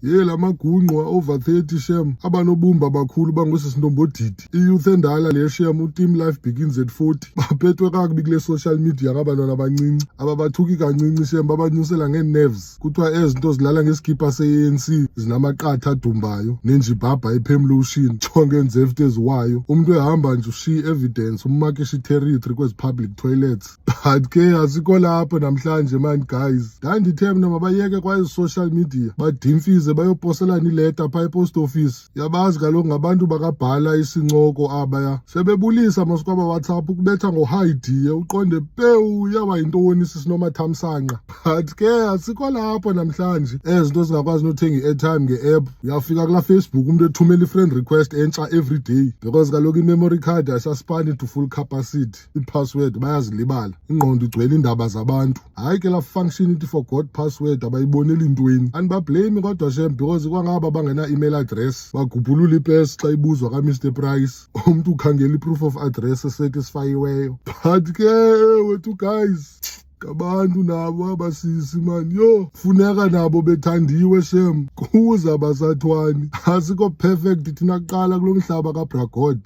Lamagungqwa over 30 shem abanobumba abakhulu bangosisiNtombodidi. I-youth endala le shem uTeam Life Begins at 40 baphethwe kakubi kule social media ngabantwana abancinci ababathuki kancinci shem babanyusela ngee-nerves. Kuthiwa ezinto zilala ngesikipha se-ANC zinamaqatha adumbayo nenjibhabha ePemlotion jonge nzefte eziwayo. Umuntu ehamba nje ushiye evidence ummakesha territory kwezi public toilets. But ke asikho lapho namhlanje man guys. Ndandithe mna mabayeke kwezi social media badimfize bayoposelana ileta pha epost office. Yabazi kaloku ngabantu bakabhala isincoko abaya sebebulisa masikwaba WhatsApp ukubetha ngohide uqonde pewu yaba yintoni sisinomathamsanqa. But ke asikho lapho namhlanje ezinto zingakwazi nothenga i-airtime nge-app. Uyafika kula Facebook umuntu ethumela i-friend request entsha every day because kaloku i-memory card ayisaspani to full capacity. I-password bayazilibala, ingqondo igcwele indaba zabantu. Hayi ke la function ithi forgot password abayiboneli intweni. Anibablame kodwa shem because kwangaba bangena email address bagubhulula ipes xa ibuzwa ka-Mr Price umuntu ukhangela i-proof of address esatisfayiweyo. But ke wethu guys ngabantu nabo abasisi man funeka nabo bethandiwe shem kuze abasathwani. Asikho perfect thina kuqala kulo mhlaba kaBragod.